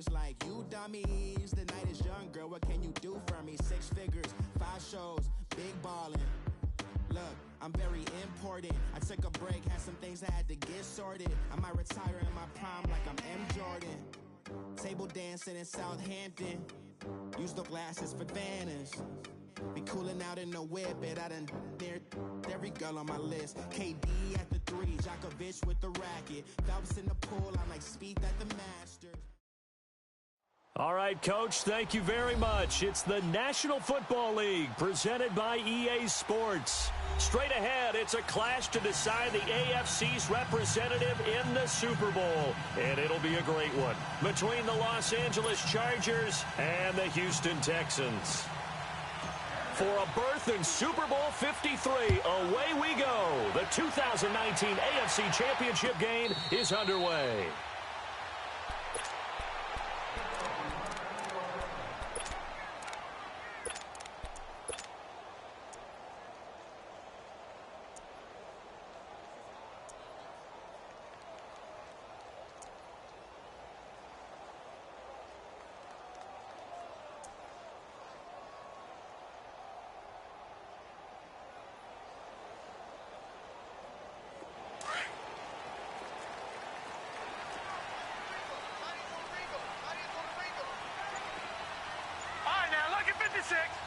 figures like you dummies. The night is young, girl, what can you do for me? 6 figures, 5 shows, big ballin'. Look, I'm very important. I took a break, had some things I had to get sorted. I might retire in my prime like I'm M. Jordan. Table dancing in Southampton. Use the glasses for Vannas. Be cooling out in the whip, but I done near every girl on my list. KD at the 3, Djokovic with the racket. Phelps in the pool, I'm like Speed at the Masters. All right, Coach, thank you very much. It's the National Football League presented by EA Sports. Straight ahead, it's a clash to decide the AFC's representative in the Super Bowl. And it'll be a great one between the Los Angeles Chargers and the Houston Texans. For a berth in Super Bowl 53, away we go. The 2019 AFC Championship game is underway.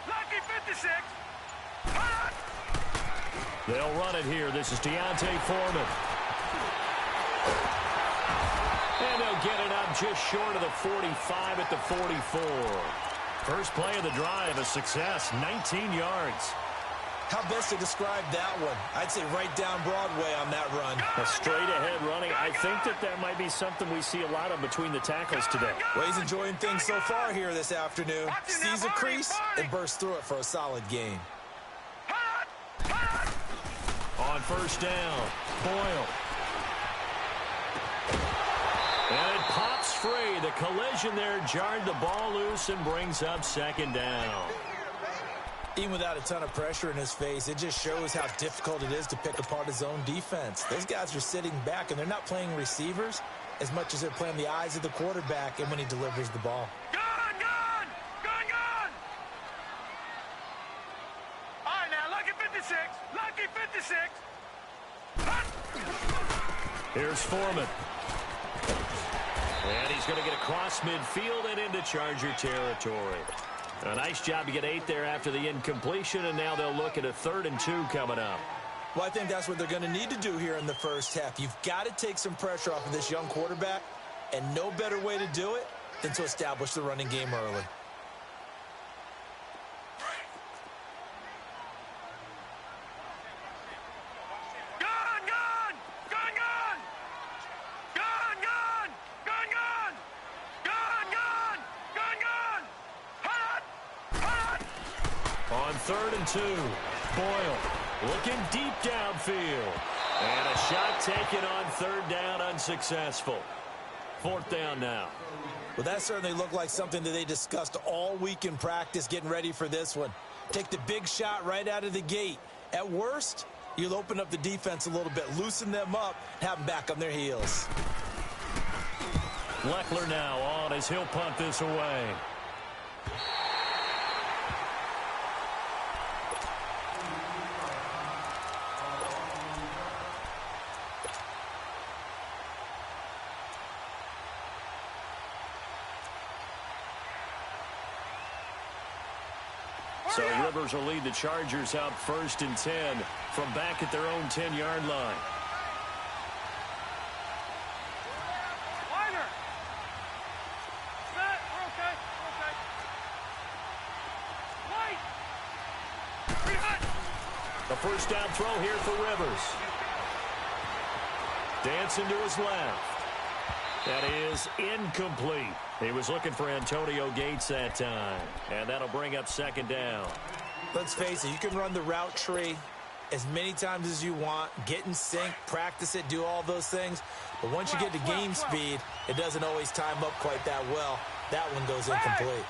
Lucky 56. They'll run it here. This is Deontay Foreman. And they'll get it up just short of the 45 at the 44. First play of the drive, a success, 19 yards. How best to describe that one? I'd say right down Broadway on that run. A straight-ahead running. I think that might be something we see a lot of between the tackles today. Well, he's enjoying things so far here this afternoon. Sees a crease and bursts through it for a solid gain. On first down, Boyle. And it pops free. The collision there jarred the ball loose and brings up second down. Even without a ton of pressure in his face, it just shows how difficult it is to pick apart his own defense. Those guys are sitting back, and they're not playing receivers as much as they're playing the eyes of the quarterback and when he delivers the ball. Gone! All right, now, lucky 56. Lucky 56. Here's Foreman. And he's going to get across midfield and into Charger territory. A nice job to get 8 there after the incompletion, and now they'll look at a 3rd and 2 coming up. Well, I think that's what they're going to need to do here in the first half. You've got to take some pressure off of this young quarterback, and no better way to do it than to establish the running game early. On 3rd and 2, Boyle looking deep downfield. And a shot taken on 3rd down, unsuccessful. 4th down now. Well, that certainly looked like something that they discussed all week in practice getting ready for this one. Take the big shot right out of the gate. At worst, you'll open up the defense a little bit, loosen them up, have them back on their heels. Leckler now on as he'll punt this away. So Rivers will lead the Chargers out 1st and 10 from back at their own 10-yard line. Wider. Set. We're okay. We're okay. Light. A first down throw here for Rivers. Dancing to his left. That is incomplete. He was looking for Antonio Gates that time. And that'll bring up 2nd down. Let's face it, you can run the route tree as many times as you want, get in sync, practice it, do all those things. But once you get to game speed, it doesn't always time up quite that well. That one goes incomplete.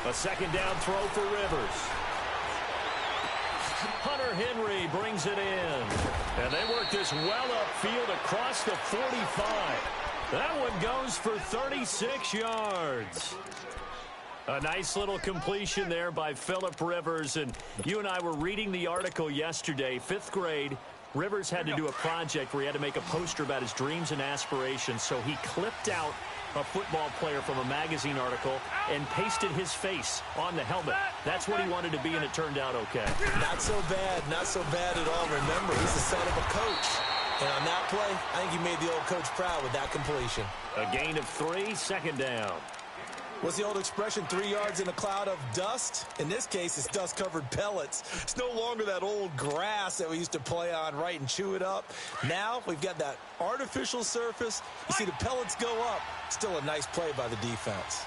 A 2nd down throw for Rivers. Hunter Henry brings it in. And they work this well upfield across the 45. That one goes for 36 yards. A nice little completion there by Phillip Rivers. And you and I were reading the article yesterday, 5th grade. Rivers had to do a project where he had to make a poster about his dreams and aspirations. So he clipped out a football player from a magazine article and pasted his face on the helmet. That's what he wanted to be, and it turned out okay. Not so bad at all. Remember, he's the son of a coach. And on that play, I think he made the old coach proud with that completion. A gain of 3, second down. What's the old expression, 3 yards in a cloud of dust? In this case, it's dust-covered pellets. It's no longer that old grass that we used to play on, right, and chew it up. Now we've got that artificial surface. You see the pellets go up. Still a nice play by the defense.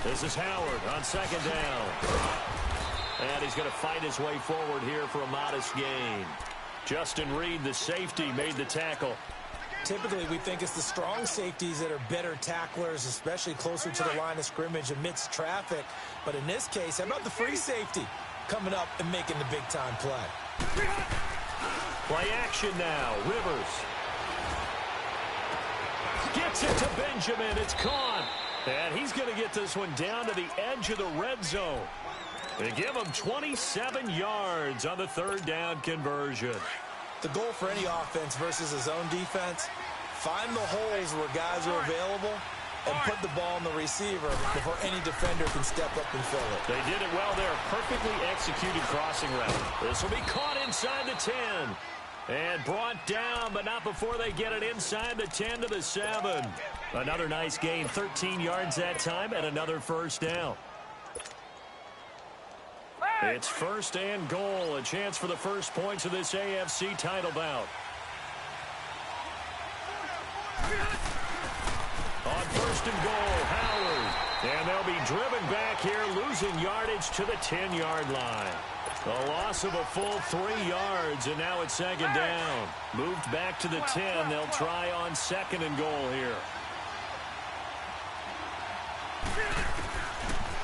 This is Howard on second down. And he's going to fight his way forward here for a modest gain. Justin Reed, the safety, made the tackle. Typically, we think it's the strong safeties that are better tacklers, especially closer to the line of scrimmage amidst traffic. But in this case, how about the free safety coming up and making the big-time play? Play action now. Rivers gets it to Benjamin. It's caught. And he's going to get this one down to the edge of the red zone. They give him 27 yards on the third down conversion. The goal for any offense versus his own defense, find the holes where guys are available and put the ball on the receiver before any defender can step up and fill it. They did it well there. Perfectly executed crossing route. This will be caught inside the 10. And brought down, but not before they get it inside the 10 to the 7. Another nice gain, 13 yards that time, and another first down. It's first and goal, a chance for the first points of this AFC title bout. On first and goal, Howard. And they'll be driven back here, losing yardage to the 10-yard line. A loss of a full 3 yards, and now it's second down. Moved back to the 10. They'll try on second and goal here.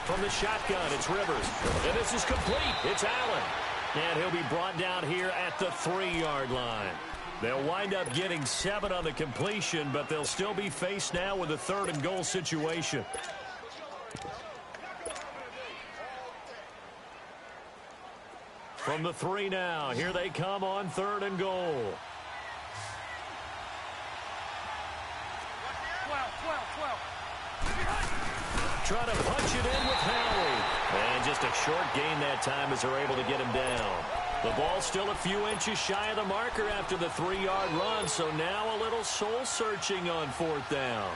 From the shotgun, it's Rivers. And this is complete. It's Allen. And he'll be brought down here at the 3-yard line. They'll wind up getting 7 on the completion, but they'll still be faced now with a third and goal situation. From the 3 now, here they come on third and goal. 12. Trying to punch it in with Howard. And just a short gain that time as they're able to get him down. The ball's still a few inches shy of the marker after the 3-yard run, so now a little soul-searching on fourth down.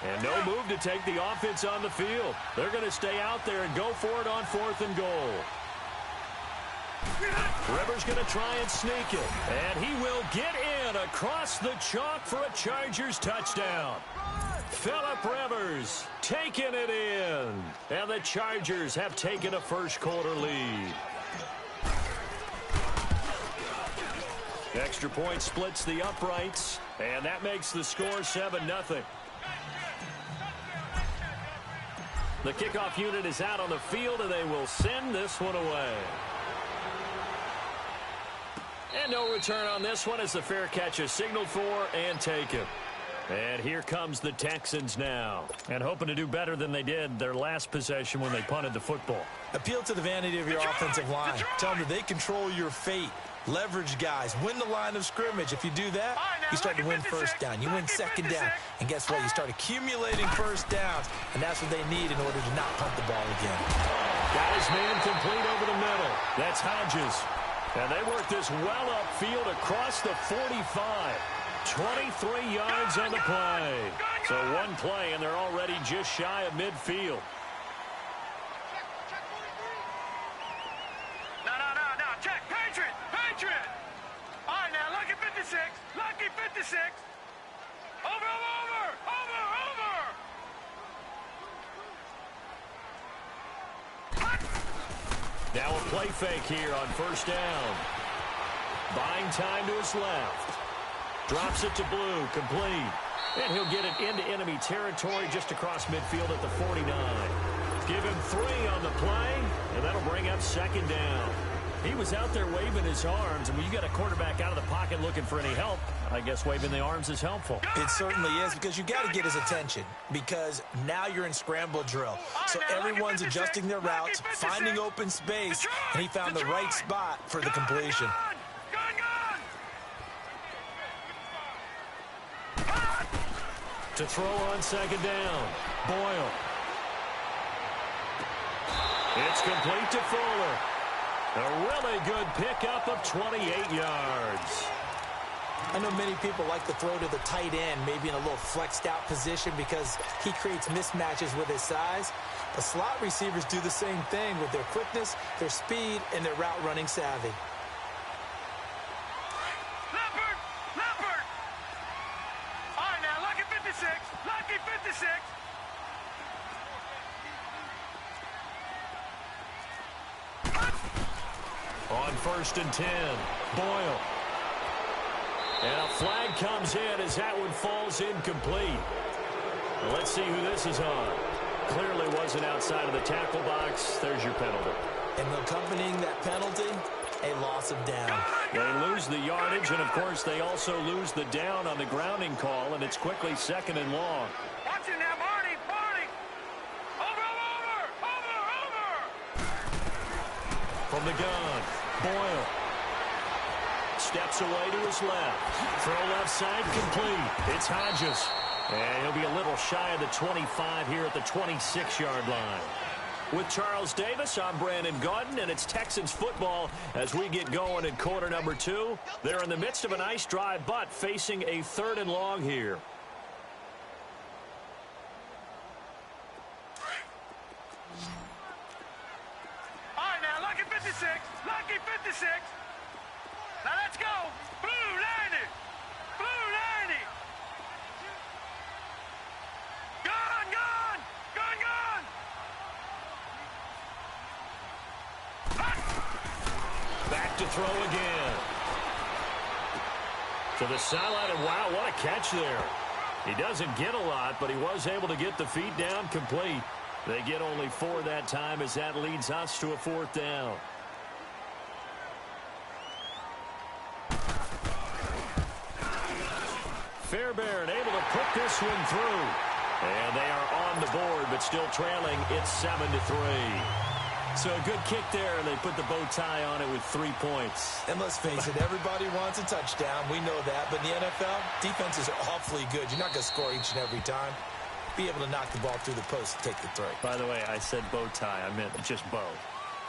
And no move to take the offense on the field. They're going to stay out there and go for it on fourth and goal. Rivers going to try and sneak it. And he will get in across the chalk for a Chargers touchdown. Phillip Rivers taking it in. And the Chargers have taken a first-quarter lead. Extra point splits the uprights. And that makes the score 7-0. The kickoff unit is out on the field, and they will send this one away. And no return on this one as the fair catch is signaled for and taken. And here comes the Texans now. And hoping to do better than they did their last possession when they punted the football. Appeal to the vanity of your offensive line. Tell them that they control your fate. Leverage guys. Win the line of scrimmage. If you do that, you start to win first down. You win second down. And guess what? You start accumulating first downs. And that's what they need in order to not punt the ball again. Got his man complete over the middle. That's Hodges. And they work this well upfield across the 45. 23 yards on the play. So one play, and they're already just shy of midfield. No. Check. Patriot. All right, now, lucky 56. Lucky 56. Over. Now a play fake here on first down. Buying time to his left. Drops it to Blue, complete. And he'll get it into enemy territory just across midfield at the 49. Give him 3 on the play, and that'll bring up second down. He was out there waving his arms, and when you got a quarterback out of the pocket looking for any help, I guess waving the arms is helpful. It certainly is, because you got to get his attention, because now you're in scramble drill. So everyone's adjusting their routes, finding open space, and he found the right spot for the completion. To throw on second down, Boyle. It's complete to Fuller. A really good pickup of 28 yards. I know many people like to throw to the tight end, maybe in a little flexed out position because he creates mismatches with his size. The slot receivers do the same thing with their quickness, their speed, and their route running savvy. Leopard! All right, now, lucky 56. Lucky 56. On 1st and 10, Boyle. And a flag comes in as that one falls incomplete. Well, let's see who this is on. Clearly wasn't outside of the tackle box. There's your penalty. And accompanying that penalty, a loss of down. They lose the yardage, and, of course, they also lose the down on the grounding call, and it's quickly 2nd and long. Watch it now, Marty! Over! From the gun, Boyle. Steps away to his left. Throw left side complete. It's Hodges. And he'll be a little shy of the 25 here at the 26-yard line. With Charles Davis, I'm Brandon Gaudin, and it's Texans football as we get going in quarter number 2. They're in the midst of a nice drive, but facing a 3rd and long here. All right, now, lucky 56. Lucky 56. Now, let's go. Blue 90. Blue 90. Back to throw again. To the sideline, and wow, what a catch there. He doesn't get a lot, but he was able to get the feet down complete. They get only 4 that time as that leads us to a 4th down. Fairbairn able to put this one through. And they are on the board, but still trailing. It's 7-3. So a good kick there, and they put the bow tie on it with 3 points. And let's face it, everybody wants a touchdown. We know that. But in the NFL, defenses are awfully good. You're not going to score each and every time. Be able to knock the ball through the post and take the throw. By the way, I said bow tie. I meant just bow.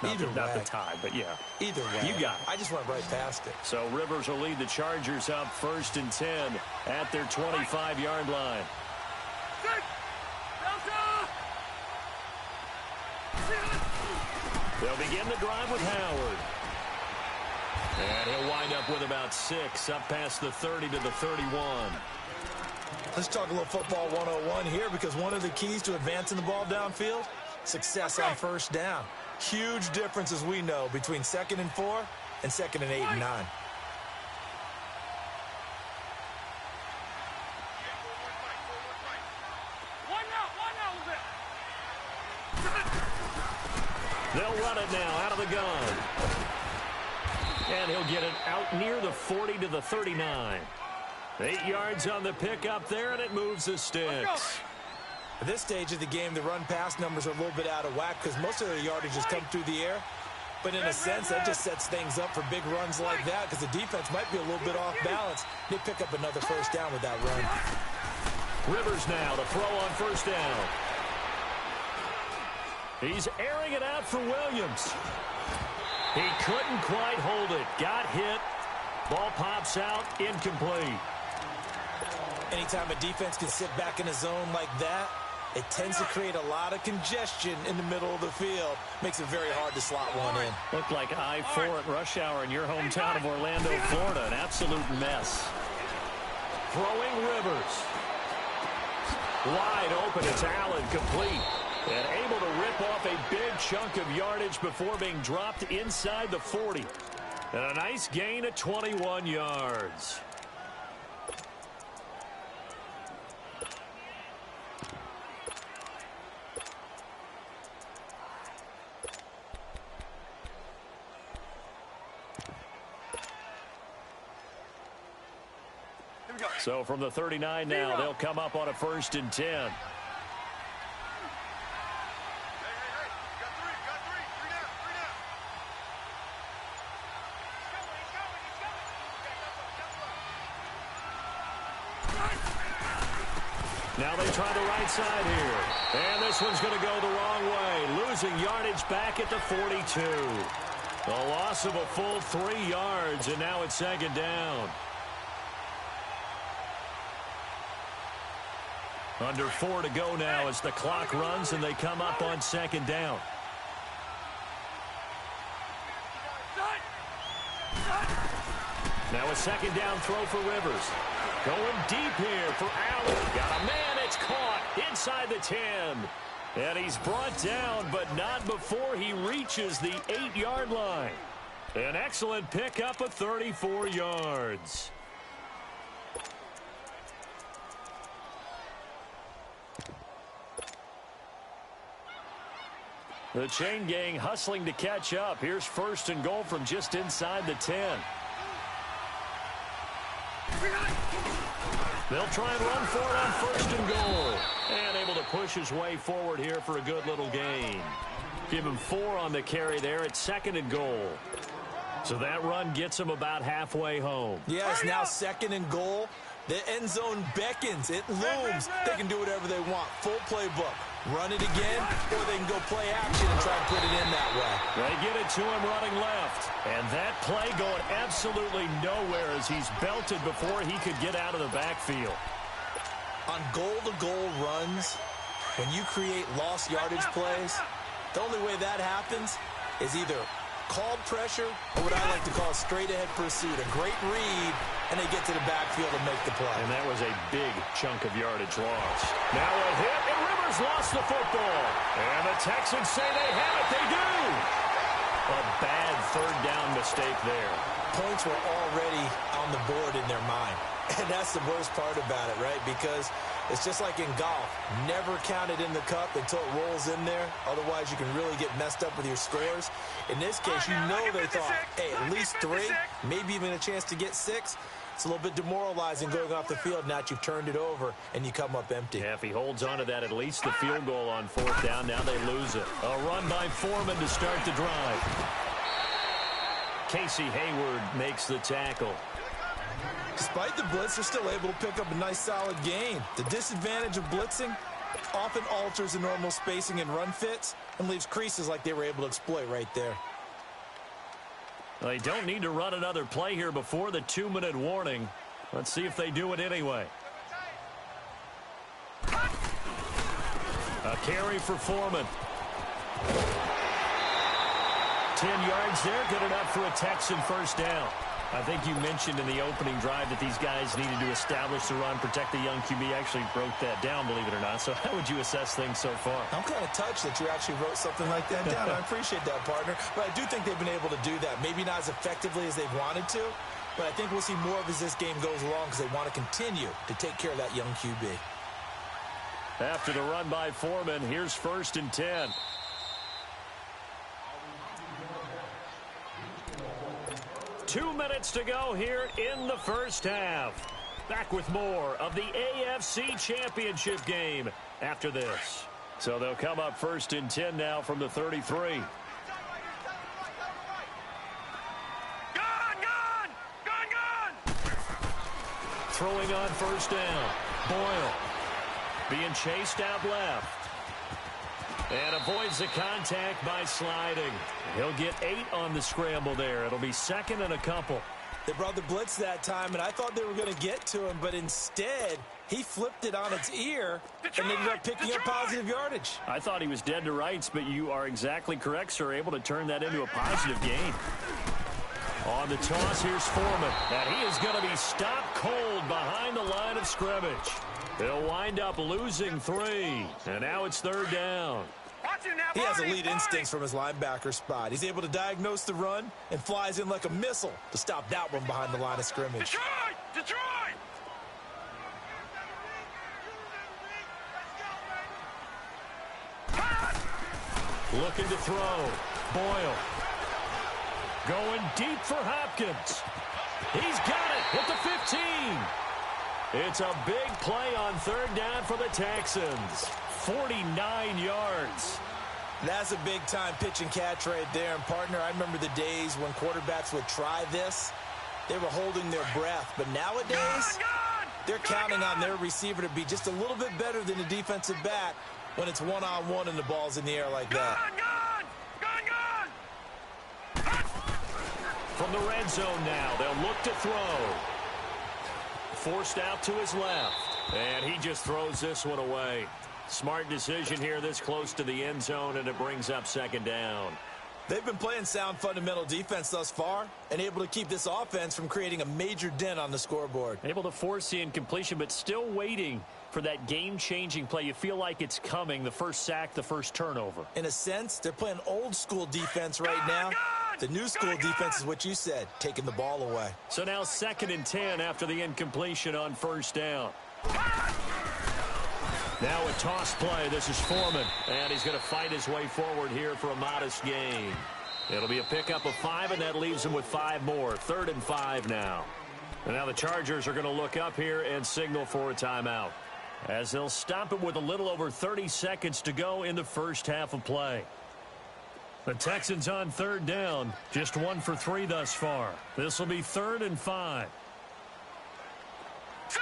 Not the tie, but yeah. Either way. You got it. I just went right past it. So Rivers will lead the Chargers up 1st and 10 at their 25-yard line. They'll begin the drive with Howard. And he'll wind up with about 6, up past the 30 to the 31. Let's talk a little football 101 here, because one of the keys to advancing the ball downfield, success on 1st down. Huge difference, as we know, between 2nd and 4 and 2nd and 8 and 9. They'll run it now out of the gun. And he'll get it out near the 40 to the 39. 8 yards on the pickup there, and it moves the sticks. At this stage of the game, the run-pass numbers are a little bit out of whack because most of the yardage has come through the air. But in a sense, that just sets things up for big runs like that because the defense might be a little bit off balance. They pick up another 1st down with that run. Rivers now to throw on 1st down. He's airing it out for Williams. He couldn't quite hold it. Got hit. Ball pops out. Incomplete. Anytime a defense can sit back in a zone like that, it tends to create a lot of congestion in the middle of the field. Makes it very hard to slot one in. Looked like I-4 at rush hour in your hometown of Orlando, Florida. An absolute mess. Throwing Rivers. Wide open. It's Allen, complete. And able to rip off a big chunk of yardage before being dropped inside the 40. And a nice gain of 21 yards. So from the 39 now, they'll come up on a 1st and 10. Now they try the right side here. And this one's going to go the wrong way. Losing yardage back at the 42. A loss of a full 3 yards, and now it's 2nd down. Under 4 to go now as the clock runs, and they come up on 2nd down. Now a 2nd down throw for Rivers. Going deep here for Allen. Got a man, it's caught inside the 10. And he's brought down, but not before he reaches the 8-yard line. An excellent pickup of 34 yards. The chain gang hustling to catch up. Here's 1st and goal from just inside the 10. They'll try and run for it on 1st and goal. And able to push his way forward here for a good little gain. Give him 4 on the carry there at 2nd and goal. So that run gets him about halfway home. Yeah, it's now 2nd and goal. The end zone beckons. It looms. They can do whatever they want. Full playbook. Run it again, or they can go play action and try and put it in that way. They get it to him running left. And that play going absolutely nowhere as he's belted before he could get out of the backfield. On goal-to-goal runs, when you create lost yardage plays, the only way that happens is either called pressure or what I like to call straight-ahead pursuit. A great read, and they get to the backfield and make the play. And that was a big chunk of yardage loss. Now a hit, and Rivers lost the football. And the Texans say they have it. They do. A bad 3rd down mistake there. Points were already on the board in their mind. And that's the worst part about it, right? Because it's just like in golf. Never count it in the cup until it rolls in there. Otherwise, you can really get messed up with your scores. In this case, you know they thought, hey, at least 3, maybe even a chance to get 6. It's a little bit demoralizing going off the field. Now that you've turned it over and you come up empty. Yeah, if he holds on to that, at least the field goal on 4th down. Now they lose it. A run by Foreman to start the drive. Casey Hayward makes the tackle. Despite the blitz, they're still able to pick up a nice solid gain. The disadvantage of blitzing often alters the normal spacing and run fits and leaves creases like they were able to exploit right there. They don't need to run another play here before the 2-minute warning. Let's see if they do it anyway. A carry for Foreman. 10 yards there, good enough for a Texan 1st down. I think you mentioned in the opening drive that these guys needed to establish the run, protect the young QB. Actually wrote that down, believe it or not. So how would you assess things so far? I'm kind of touched that you actually wrote something like that down. I appreciate that, partner. But I do think they've been able to do that. Maybe not as effectively as they've wanted to, but I think we'll see more of as this game goes along because they want to continue to take care of that young QB. After the run by Foreman, here's 1st and 10. Two minutes to go here in the 1st half. Back with more of the AFC Championship game after this. So they'll come up 1st and 10 now from the 33. Gone! Throwing on 1st down. Boyle being chased out left. And avoids the contact by sliding. He'll get 8 on the scramble there. It'll be 2nd and a couple. They brought the blitz that time, and I thought they were going to get to him, but instead, he flipped it on its ear and ended up picking up positive yardage. I thought he was dead to rights, but you are exactly correct, sir. Able to turn that into a positive gain. On the toss, here's Foreman. And he is going to be stopped cold behind the line of scrimmage. They'll wind up losing 3. And now it's 3rd down. He has elite instincts from his linebacker spot. He's able to diagnose the run and flies in like a missile to stop that one behind the line of scrimmage. Detroit! Looking to throw. Boyle. Going deep for Hopkins. He's got it at the 15. It's a big play on third down for the Texans. 49 yards. That's a big-time pitch and catch right there. And, partner, I remember the days when quarterbacks would try this. They were holding their breath. But nowadays, they're counting on their receiver to be just a little bit better than the defensive back when it's one-on-one and the ball's in the air like that. From the red zone now, they'll look to throw. Forced out to his left. And he just throws this one away. Smart decision here this close to the end zone, and it brings up second down. They've been playing sound fundamental defense thus far and able to keep this offense from creating a major dent on the scoreboard. Able to force the incompletion, but still waiting for that game-changing play. You feel like it's coming, the first sack, the first turnover. In a sense, they're playing old-school defense right now. The new-school defense is what you said, taking the ball away. So now 2nd and 10 after the incompletion on first down. Now a toss play. This is Foreman, and he's going to fight his way forward here for a modest gain. It'll be a pickup of 5, and that leaves him with 5 more. 3rd and 5 now. And now the Chargers are going to look up here and signal for a timeout, as they'll stop it with a little over 30 seconds to go in the first half of play. The Texans on 3rd down, just 1 for 3 thus far. This will be 3rd and 5. Set!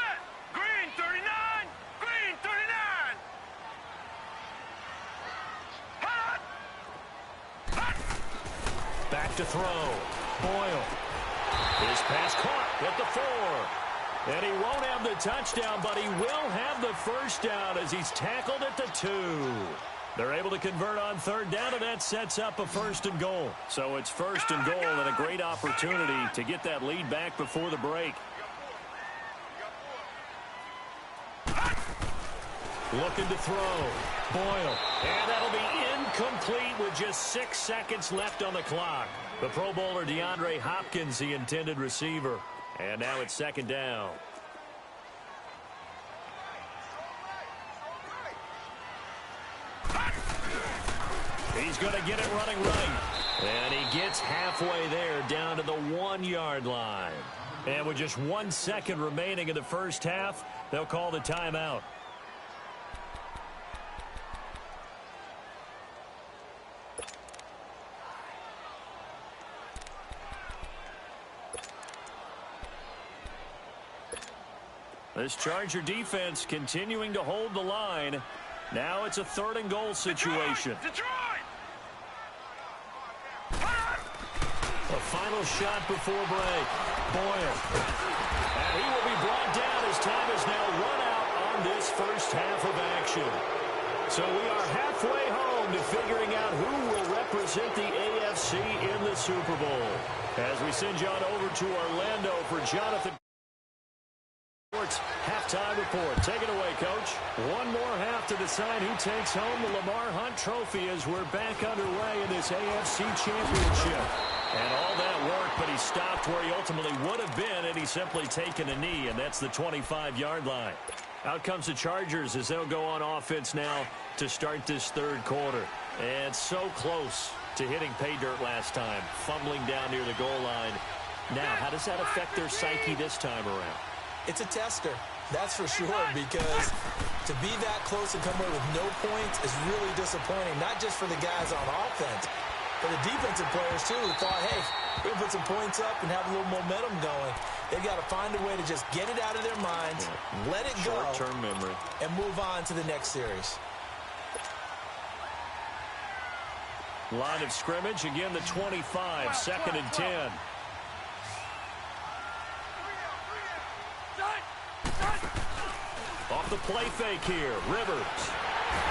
Green 39! Green 39! Hot! Hot! Back to throw. Boyle. His pass caught at the 4. And he won't have the touchdown, but he will have the first down as he's tackled at the 2. They're able to convert on 3rd down, and that sets up a 1st and goal. So it's 1st and goal and a great opportunity to get that lead back before the break. Looking to throw. Boyle. And that'll be incomplete with just 6 seconds left on the clock. The Pro Bowler DeAndre Hopkins, the intended receiver. And now it's 2nd down. He's going to get it running right. And he gets halfway there down to the 1-yard line. And with just 1 second remaining in the first half, they'll call the timeout. This Charger defense continuing to hold the line. Now it's a 3rd and goal situation. Detroit! A final shot before break. Boyle. And he will be brought down as time is now run out on this first half of action. So we are halfway home to figuring out who will represent the AFC in the Super Bowl. As we send you on over to Orlando for Jonathan halftime report. Take it away, Coach. One more half to decide who takes home the Lamar Hunt Trophy as we're back underway in this AFC Championship. And all that work, but he stopped where he ultimately would have been had he simply taken a knee, and that's the 25-yard line. Out comes the Chargers as they'll go on offense now to start this 3rd quarter. And so close to hitting pay dirt last time, fumbling down near the goal line. Now, how does that affect their psyche this time around? It's a tester, that's for sure, because to be that close and come away with no points is really disappointing, not just for the guys on offense, but the defensive players, too, who thought, hey, we can put some points up and have a little momentum going. They've got to find a way to just get it out of their minds, let it go, short-term memory, and move on to the next series. Line of scrimmage, again, the 25, 2nd and 10. Off the play fake here, Rivers.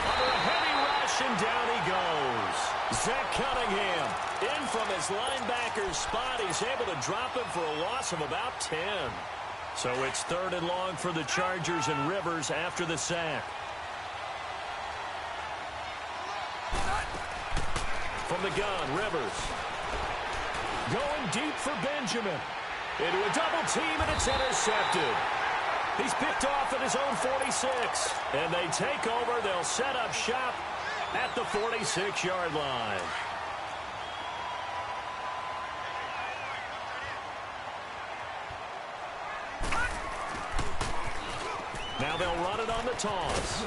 Under a heavy rush, and down he goes. Zach Cunningham in from his linebacker's spot. He's able to drop him for a loss of about 10. So it's 3rd and long for the Chargers, and Rivers after the sack. From the gun, Rivers. Going deep for Benjamin. Into a double team, and it's intercepted. He's picked off at his own 46. And they take over. They'll set up shop at the 46-yard line. run it on the toss.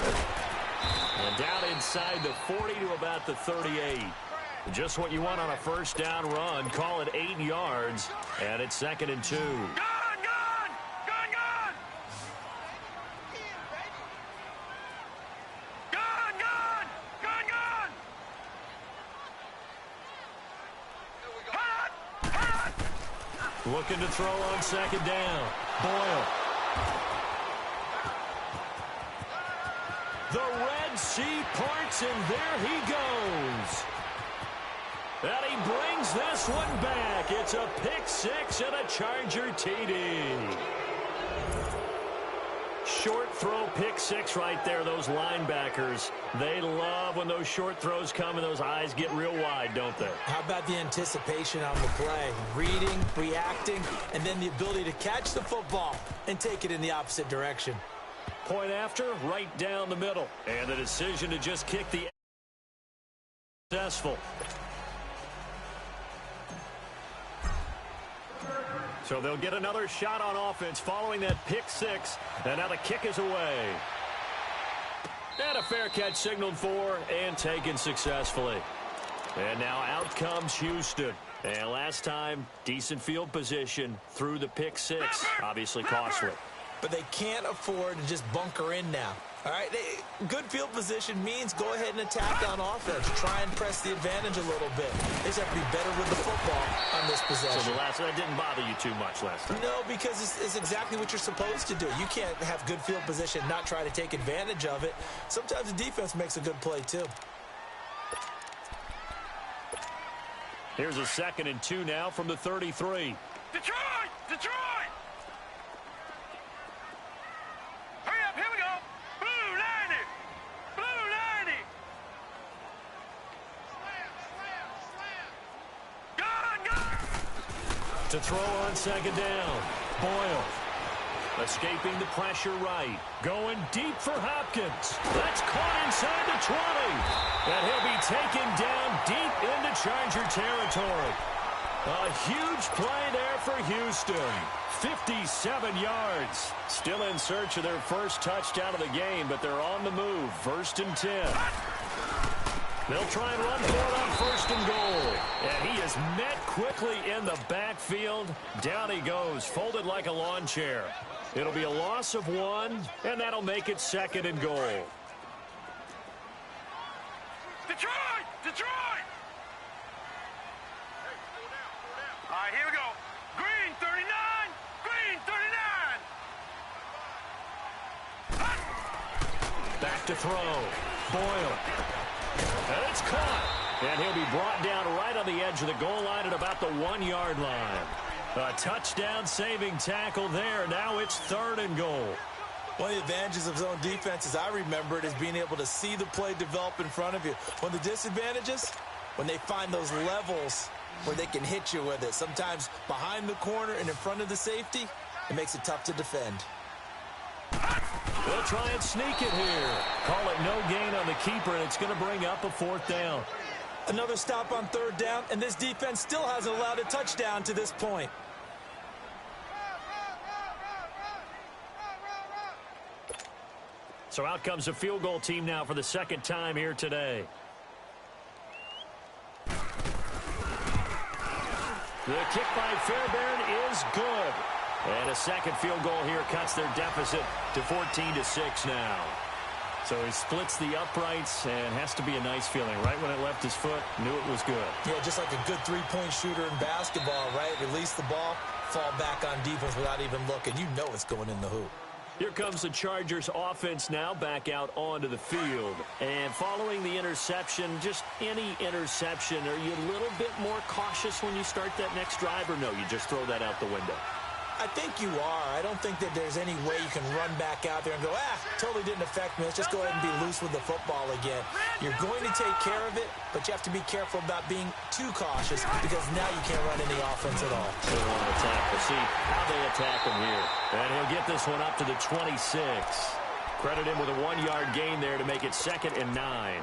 And down inside the 40 to about the 38. Just what you want on a first down run. Call it 8 yards. And it's 2nd and 2. Gone! Looking to throw on 2nd down. Boyle. The Red Sea parts, and there he goes. And he brings this one back. It's a pick six and a Charger TD. Short throw pick six right there. Those linebackers, they love when those short throws come and those eyes get real wide, don't they? How about the anticipation on the play? Reading, reacting, and then the ability to catch the football and take it in the opposite direction. Point after, right down the middle. And the decision to just kick the successful. So they'll get another shot on offense following that pick six. And now the kick is away. And a fair catch signaled for and taken successfully. And now out comes Houston. And last time, decent field position through the pick six. Obviously costly. But they can't afford to just bunker in now. All right, good field position means go ahead and attack on offense. Try and press the advantage a little bit. They just have to be better with the football on this possession. So that didn't bother you too much last time? No, because it's exactly what you're supposed to do. You can't have good field position and not try to take advantage of it. Sometimes the defense makes a good play, too. Here's a 2nd and 2 now from the 33. Detroit! Hurry up, here we go! Blue 90! Gone! To throw on 2nd down. Boyle. Escaping the pressure right. Going deep for Hopkins. That's caught inside the 20. And he'll be taken down deep into Charger territory. A huge play there for Houston. 57 yards. Still in search of their first touchdown of the game, but they're on the move. 1st and 10. They'll try and run for it on 1st and goal. And he is met quickly in the backfield. Down he goes, folded like a lawn chair. It'll be a loss of 1, and that'll make it 2nd and goal. Detroit! All right, here we go. Green 39! Back to throw. Boyle. And it's caught. And he'll be brought down right on the edge of the goal line at about the 1-yard line. A touchdown-saving tackle there. Now it's 3rd and goal. One of the advantages of zone defense, as I remember it, is being able to see the play develop in front of you. One of the disadvantages, when they find those levels where they can hit you with it. Sometimes behind the corner and in front of the safety, it makes it tough to defend. They'll try and sneak it here. Call it no gain on the keeper, and it's going to bring up a 4th down. Another stop on 3rd down, and this defense still hasn't allowed a touchdown to this point. So out comes a field goal team now for the 2nd time here today. The kick by Fairbairn is good. And a 2nd field goal here cuts their deficit to 14-6 now. So he splits the uprights and has to be a nice feeling. Right when it left his foot, knew it was good. Yeah, just like a good three-point shooter in basketball, right? Release the ball, fall back on defense without even looking. You know it's going in the hoop. Here comes the Chargers offense now back out onto the field. And following the interception, just any interception, are you a little bit more cautious when you start that next drive, or no, you just throw that out the window? I think you are. I don't think that there's any way you can run back out there and go, totally didn't affect me. Let's just go ahead and be loose with the football again. You're going to take care of it, but you have to be careful about being too cautious because now you can't run any offense at all. They want to attack. We'll see how they attack him here. And he'll get this one up to the 26. Credit him with a 1-yard gain there to make it 2nd and 9.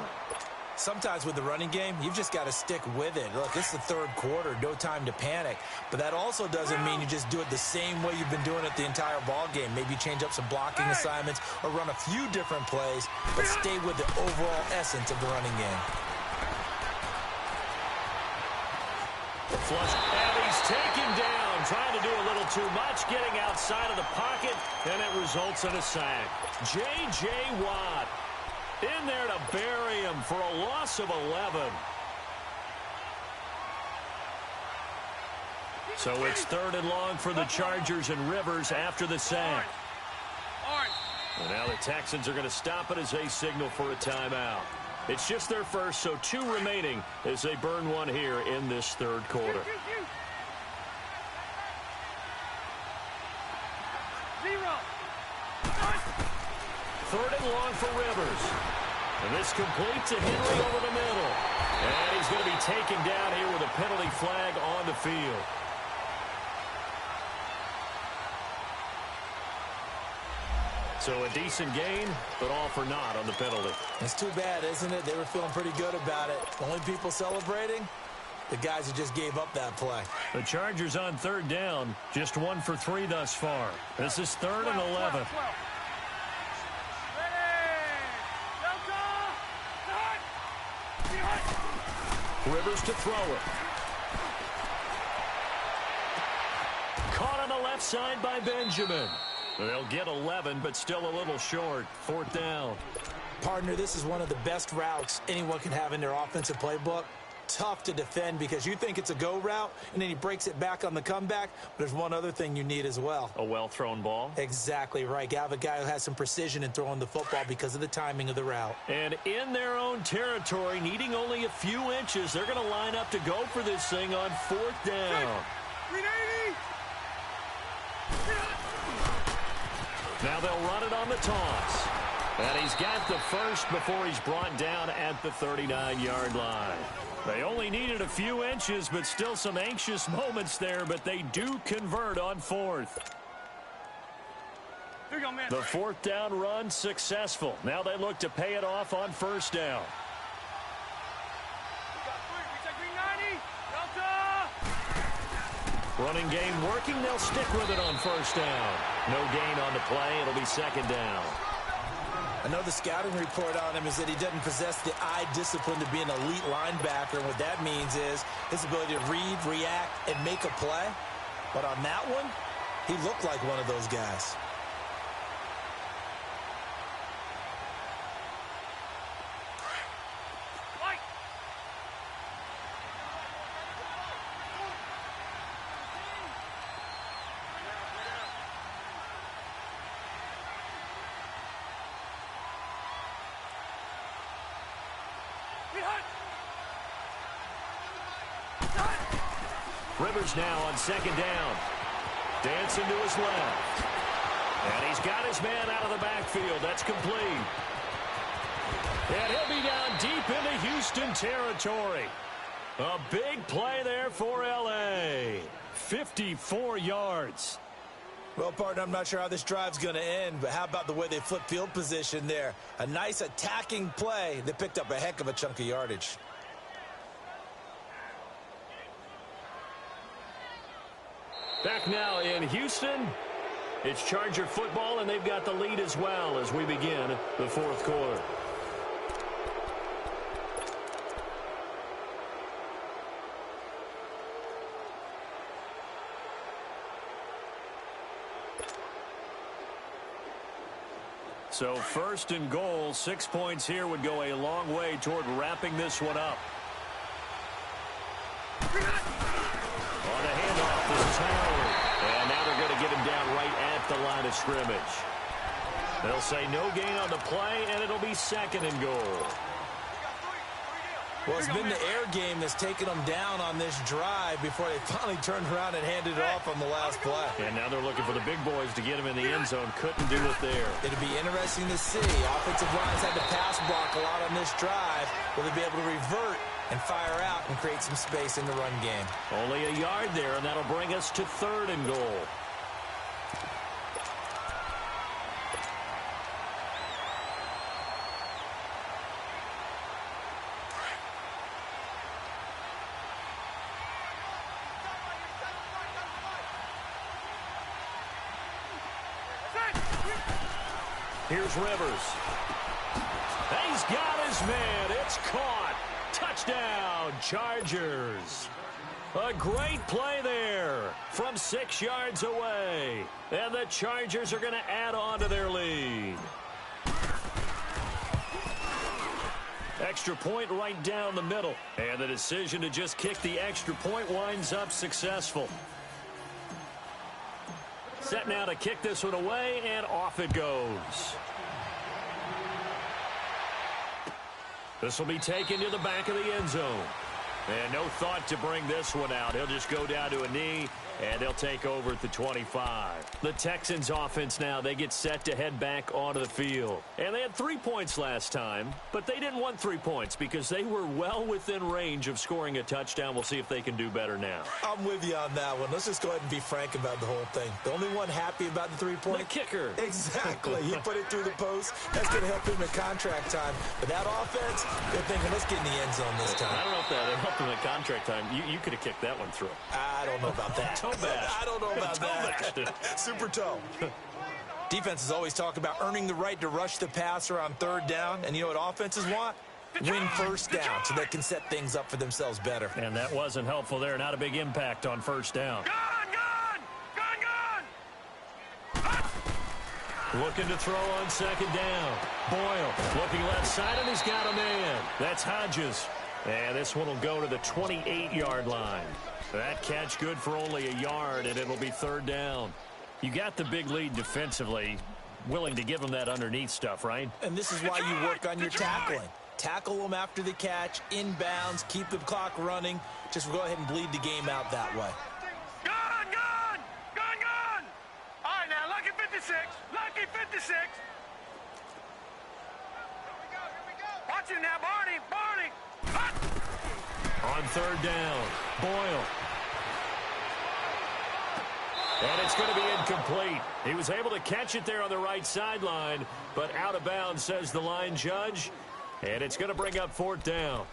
Sometimes with the running game, you've just got to stick with it. Look, it's the third quarter, no time to panic. But that also doesn't mean you just do it the same way you've been doing it the entire ball game. Maybe change up some blocking assignments or run a few different plays, but stay with the overall essence of the running game. Flush, and he's taken down, trying to do a little too much, getting outside of the pocket, and it results in a sack. J.J. Watt in there to bury him for a loss of 11. So it's 3rd and long for the Chargers and Rivers after the sack. And now the Texans are going to stop it as they signal for a timeout. It's just their first, so 2 remaining as they burn one here in this 3rd quarter. 3rd and long for Rivers. And this completes a Henry over the middle. And he's going to be taken down here with a penalty flag on the field. So a decent gain, but all for naught on the penalty. It's too bad, isn't it? They were feeling pretty good about it. The only people celebrating, the guys who just gave up that play. The Chargers on 3rd down, just 1 for 3 thus far. This is 3rd and 11. Rivers to throw it. Caught on the left side by Benjamin. They'll get 11, but still a little short. 4th down. Partner, this is one of the best routes anyone can have in their offensive playbook. Tough to defend because you think it's a go route, and then he breaks it back on the comeback. But there's one other thing you need as well. A well-thrown ball. Exactly right. You have a guy who has some precision in throwing the football because of the timing of the route. And in their own territory, needing only a few inches, they're going to line up to go for this thing on 4th down. 380. Now they'll run it on the toss. And he's got the first before he's brought down at the 39-yard line. They only needed a few inches, but still some anxious moments there, but they do convert on 4th. Here you go, man. The 4th down run successful. Now they look to pay it off on 1st down. Running game working. They'll stick with it on 1st down. No gain on the play. It'll be 2nd down. I know the scouting report on him is that he doesn't possess the eye discipline to be an elite linebacker. And what that means is his ability to read, react, and make a play. But on that one, he looked like one of those guys. Rivers now on 2nd down. Dancing to his left. And he's got his man out of the backfield. That's complete. And he'll be down deep into Houston territory. A big play there for L.A. 54 yards. Well, partner, I'm not sure how this drive's going to end, but how about the way they flip field position there? A nice attacking play that picked up a heck of a chunk of yardage. Back now in Houston, it's Charger football, and they've got the lead as well as we begin the 4th quarter. So 1st and goal, 6 points here would go a long way toward wrapping this one up. On the handoff, this is Howard. And now they're going to get him down right at the line of scrimmage. They'll say no gain on the play, and it'll be 2nd and goal. Well, it's been the air game that's taken them down on this drive before they finally turned around and handed it off on the last play. And now they're looking for the big boys to get him in the end zone. Couldn't do it there. It'll be interesting to see. Offensive lines had to pass block a lot on this drive. Will they be able to revert and fire out and create some space in the run game? Only a yard there, and that'll bring us to 3rd and goal. Here's Rivers. He's got his man. It's caught. Touchdown, Chargers. A great play there from 6 yards away. And the Chargers are going to add on to their lead. Extra point right down the middle. And the decision to just kick the extra point winds up successful. Set now to kick this one away, and off it goes. This will be taken to the back of the end zone. And no thought to bring this one out. He'll just go down to a knee, and they'll take over at the 25. The Texans offense now, they get set to head back onto the field. And they had 3 points last time, but they didn't want 3 points because they were well within range of scoring a touchdown. We'll see if they can do better now. I'm with you on that one. Let's just go ahead and be frank about the whole thing. The only one happy about the 3-point? The kicker. Exactly. He put it through the post. That's going to help him in contract time. But that offense, they're thinking, let's get in the end zone this time. I don't know if that helped him in contract time. You could have kicked that one through. I don't know about that. Toe bash. I don't know about that. Super toe. Defenses always talk about earning the right to rush the passer on 3rd down. And you know what offenses want? Win 1st down so they can set things up for themselves better. And that wasn't helpful there. Not a big impact on 1st down. Looking to throw on 2nd down. Boyle looking left side, and he's got a man. That's Hodges. And this one will go to the 28-yard line. That catch good for only a yard, and it'll be 3rd down. You got the big lead defensively, willing to give them that underneath stuff, right? And this is why you work on your tackling. Tackle them after the catch, inbounds, keep the clock running. Just go ahead and bleed the game out that way. Gun! All right, now, lucky 56. Lucky 56. Watch him now, Barney. Hut. On 3rd down, Boyle. And it's going to be incomplete. He was able to catch it there on the right sideline, but out of bounds, says the line judge. And it's going to bring up 4th down.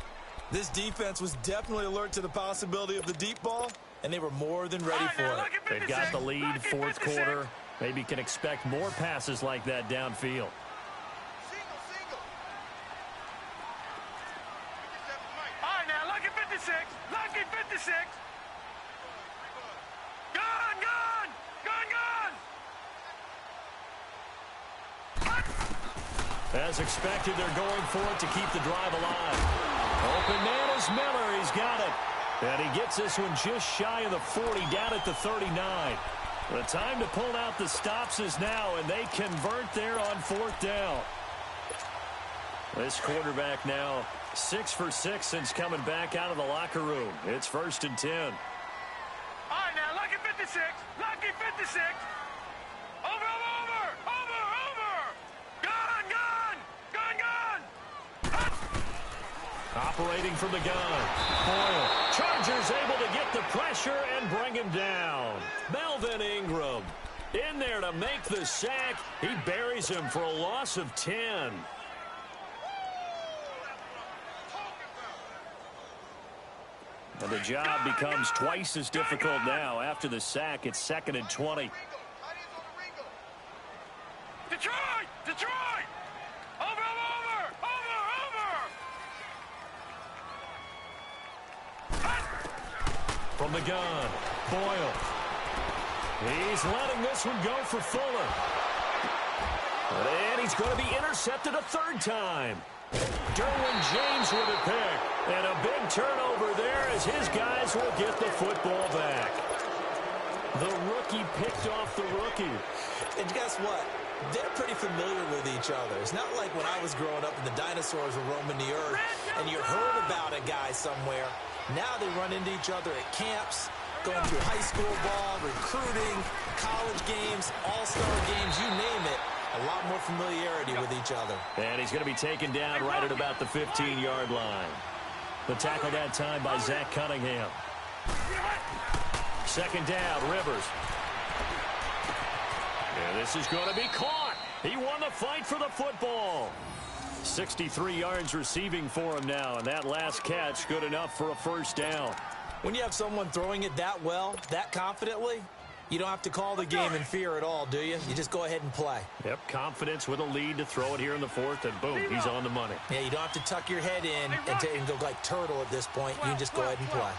This defense was definitely alert to the possibility of the deep ball, and they were more than ready for it. They've got the lead, 4th quarter. Maybe can expect more passes like that downfield. All right, now, lucky 56. Lucky 56. Gun! As expected, they're going for it to keep the drive alive. Open man is Miller. He's got it. And he gets this one just shy of the 40, down at the 39. The time to pull out the stops is now, and they convert there on 4th down. This quarterback now 6 for 6 since coming back out of the locker room. It's 1st and 10. All right, now, lucky 56. Lucky 56. Over. Gun. Operating from the gun. Boyle. Chargers able to get the pressure and bring him down. Melvin Ingram in there to make the sack. He buries him for a loss of 10. And the job becomes twice as difficult now. After the sack, it's 2nd and 20. Detroit! Over! From the gun, Boyle. He's letting this one go for Fuller. And he's going to be intercepted a 3rd time. Derwin James with a pick. And a big turnover there as his guys will get the football back. The rookie picked off the rookie. And guess what? They're pretty familiar with each other. It's not like when I was growing up and the dinosaurs were roaming the earth and you heard about a guy somewhere. Now they run into each other at camps, going through high school ball, recruiting, college games, all-star games, you name it. A lot more familiarity with each other. And he's going to be taken down right at about the 15-yard line. The tackle that time by Zach Cunningham. 2nd down, Rivers. And this is going to be caught. He won the fight for the football. 63 yards receiving for him now, and that last catch good enough for a 1st down. When you have someone throwing it that well, that confidently, You don't have to call the game in fear at all, do you? You just go ahead and play. Yep, confidence with a lead to throw it here in the fourth, and boom, he's on the money. Yeah, you don't have to tuck your head in and go like turtle at this point. You can just go ahead and play.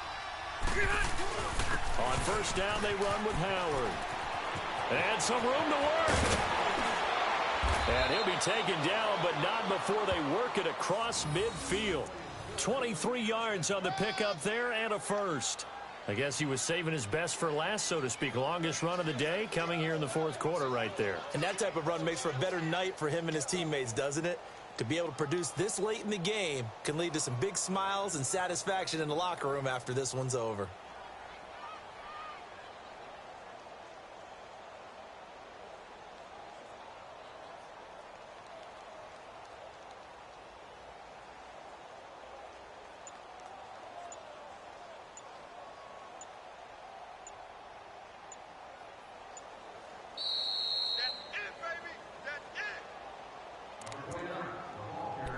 On first down, they run with Howard. And some room to work. And he'll be taken down, but not before they work it across midfield. 23 yards on the pickup there and a first. I guess he was saving his best for last, so to speak. Longest run of the day coming here in the fourth quarter right there. And that type of run makes for a better night for him and his teammates, doesn't it? To be able to produce this late in the game can lead to some big smiles and satisfaction in the locker room after this one's over.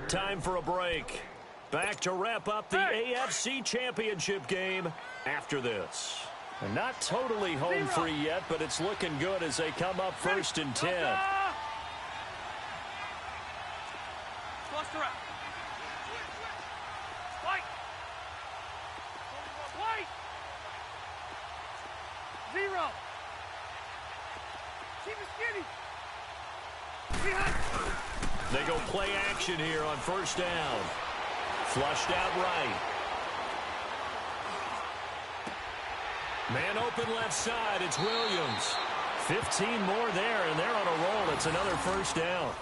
Time for a break. Back to wrap up the AFC Championship game after this. And not totally home free yet, but it's looking good as they come up first and 10. Cluster up. White. White. Zero. Keep it skinny. Behind. They go play action here on first down. Flushed out right. Man open left side. It's Williams. 15 more there, and they're on a roll. It's another first down.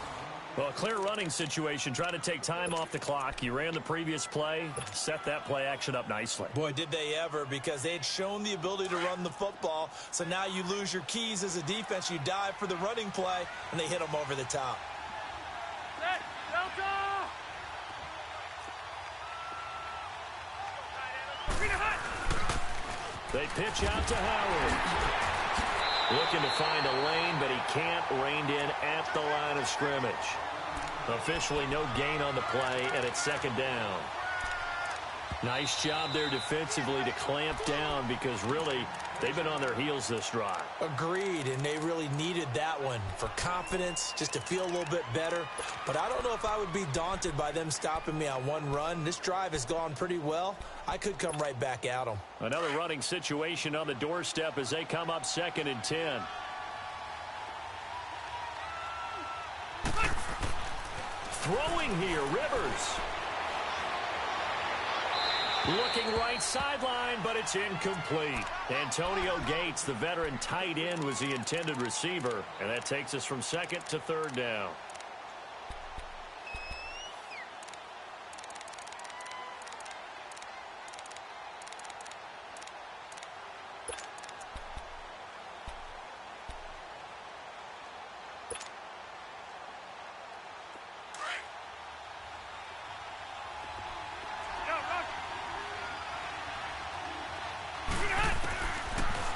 Well, a clear running situation. Try to take time off the clock. You ran the previous play. Set that play action up nicely. Boy, did they ever, because they had shown the ability to run the football. So now you lose your keys as a defense. You dive for the running play, and they hit them over the top. They pitch out to Howard. Looking to find a lane, but he can't. Reined in at the line of scrimmage. Officially no gain on the play, and it's second down. Nice job there defensively to clamp down, because really they've been on their heels this drive. Agreed, and they really needed that one for confidence, just to feel a little bit better. But I don't know if I would be daunted by them stopping me on one run. This drive has gone pretty well. I could come right back at them. Another running situation on the doorstep as they come up second and 10. Throwing here, Rivers. Looking right sideline, but it's incomplete. Antonio Gates, the veteran tight end, was the intended receiver, and that takes us from second to third down.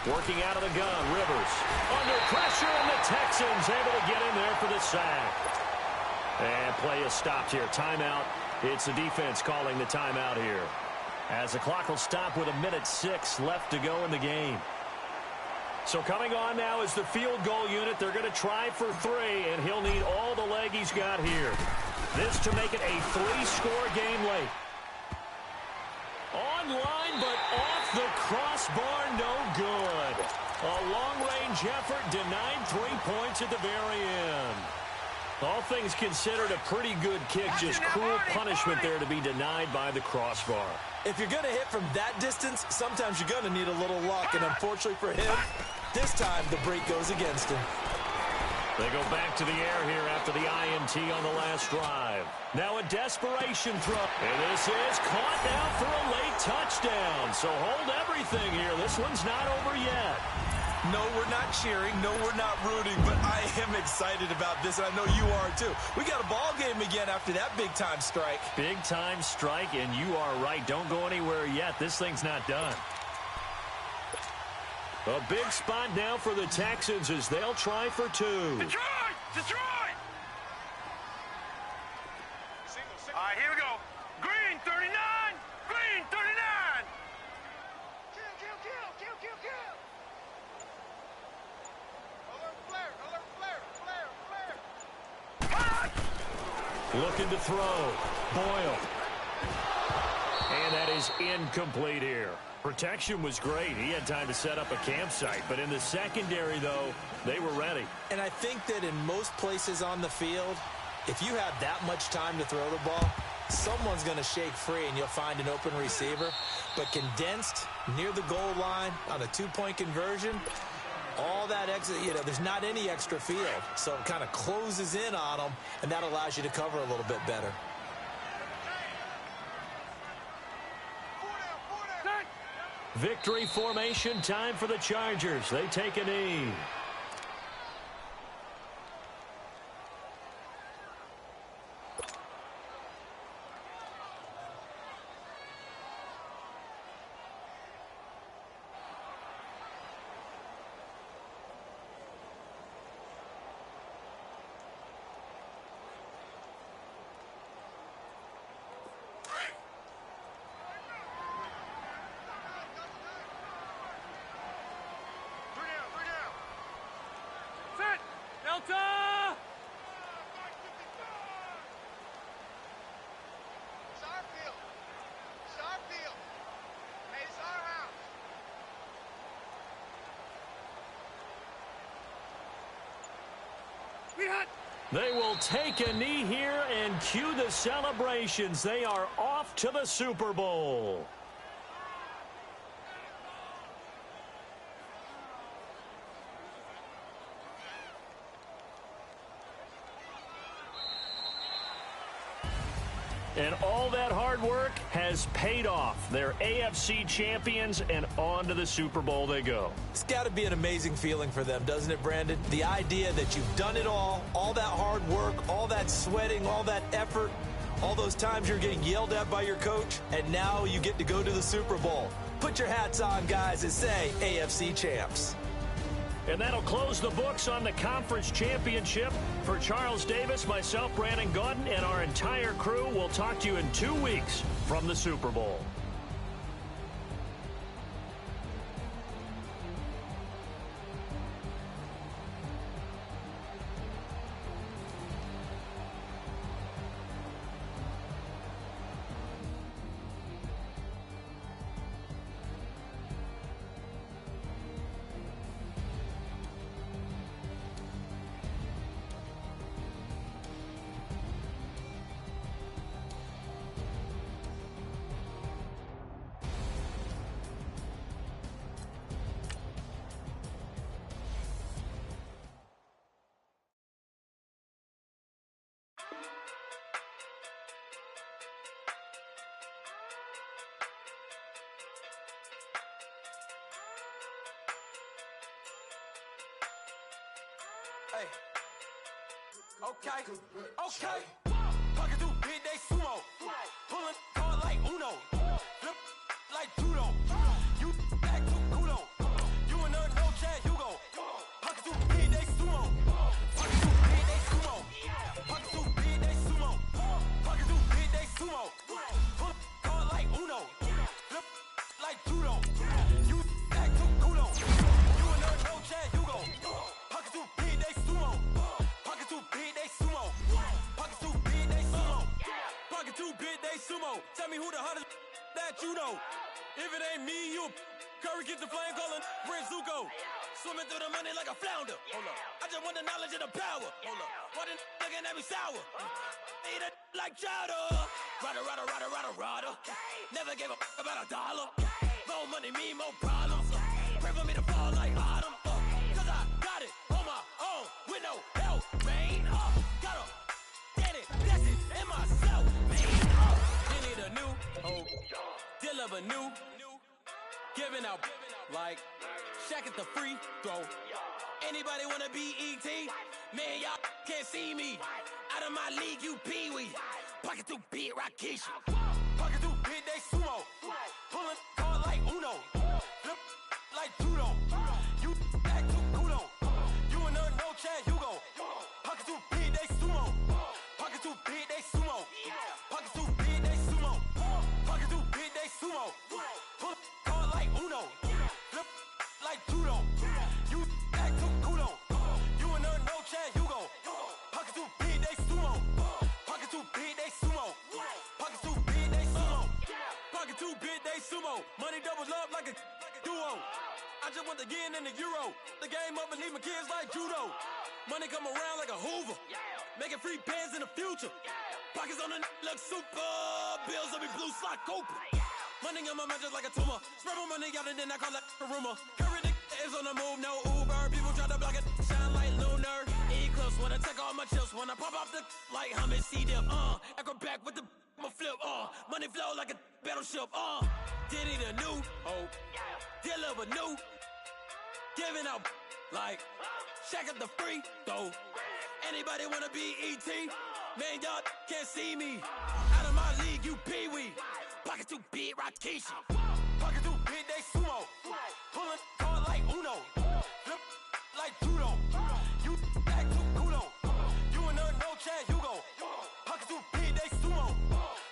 Working out of the gun, Rivers. Under pressure, and the Texans able to get in there for the sack. And play is stopped here. Timeout. It's the defense calling the timeout here, as the clock will stop with 1:06 left to go in the game. So coming on now is the field goal unit. They're going to try for 3, and he'll need all the leg he's got here. This to make it a 3-score game late. Online, but off the crossbar, no good. A long-range effort denied 3 points at the very end. All things considered, a pretty good kick. Just cruel punishment there to be denied by the crossbar. If you're going to hit from that distance, sometimes you're going to need a little luck. And unfortunately for him, this time the break goes against him. They go back to the air here after the INT on the last drive. Now a desperation throw. And this is caught now for a late touchdown. So hold everything here. This one's not over yet. No, we're not cheering. No, we're not rooting. But I am excited about this, and I know you are too. We got a ball game again after that big-time strike. Big-time strike, and you are right. Don't go anywhere yet. This thing's not done. A big spot now for the Texans as they'll try for 2. Detroit! Detroit! All right, here we go. Green, 39! Green, 39! Kill, kill, kill, kill, kill, kill! to throw. Boyle. And that is incomplete here. Protection was great. He had time to set up a campsite. But in the secondary, though, they were ready. And I think that in most places on the field, if you have that much time to throw the ball, someone's going to shake free and you'll find an open receiver. But condensed near the goal line on a two-point conversion, all that extra, there's not any extra field. So it kind of closes in on them, and that allows you to cover a little bit better. Victory formation time for the Chargers. They take a knee. Delta! It's our field. It's our field. Hey, it's our house. We hot. They will take a knee here and cue the celebrations. They are off to the Super Bowl. And all that hard work has paid off. They're AFC champions, and on to the Super Bowl they go. It's got to be an amazing feeling for them, doesn't it, Brandon? The idea that you've done it all that hard work, all that sweating, all that effort, all those times you're getting yelled at by your coach, and now you get to go to the Super Bowl. Put your hats on, guys, and say AFC champs. And that'll close the books on the conference championship. For Charles Davis, myself, Brandon Gaudin, and our entire crew, we'll talk to you in 2 weeks from the Super Bowl. Hey. Okay. Pocket through big day sumo. Pulling card like Uno. Flip like judo. You act too kudo. You and her no Chad Hugo. Pocket through big day sumo. Pocket through big day sumo. Pocket through big day sumo. Pocket through big day sumo. Pull card like Uno. Flip like judo. You act too kudo. You and her no Chad Hugo. Pocket through big day sumo. Pocket too big, they sumo. Pocket too big, they sumo. Pocket too big, they sumo. Tell me who the hottest that you know. If it ain't me, you. Curry get the flame calling Prince Zuko. Swimming through the money like a flounder. Hold up. I just want the knowledge and the power. Hold up. Why the looking at me sour? Eat it like chowder. Rada. Never gave a about $1. More money, me, more problems. Pray for me to fall like autumn. Cause I got it on my own with no help, man. Gotta get it, that's it, and myself, man. You need a new deal of a new, giving out like Shaq at the free throw. Anybody wanna be ET? Man, y'all can't see me. Out of my league, you pee-wee. Pocket too big, Rakeisha. Pocket too big, they sumo. Pulling card like Uno. Flip like judo. You act too kudo. You and her no Chad Hugo. Pocket too big, they sumo. Pocket too big, they sumo. Pocket too big, they sumo. Pocket too big, they sumo. Pull card like Uno. Flip like judo. You act too kudo. You and her no Chad Hugo. Pocket too big, they sumo. Pocket too big, they sumo. Money doubles up like a duo. I just want the yen and the euro. The game up and leave my kids like judo. Money come around like a Hoover. Making free bands in the future. Pockets on the look super. Bills on me blue slot Cooper. Money on my mind just like a tumor. Spread my money out and then I call that a rumor. Curry the is on the move, no Uber. People try to block it, shine like lunar. Eclipse when I take all my chips. When I pop off the like hummus C-dip. Acrobat with the flip. Money flow like a battleship. Diddy the new. Deliver new. Giving out like Shaq at the free throw. Anybody wanna be ET? Man, y'all can't see me. Out of my league, you pee-wee. Pocket too big, Rakishi. Pocket too big, they sumo. Pulling card like Uno. Flip like judo. You act too kudo. You and her, no Chad Hugo. Pocket too big, they sumo.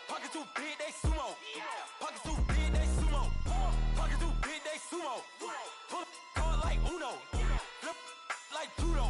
Pocket too big, they sumo. Pocket too big, they sumo. Pocket too big, they sumo. Pull card like Uno. Flip like judo.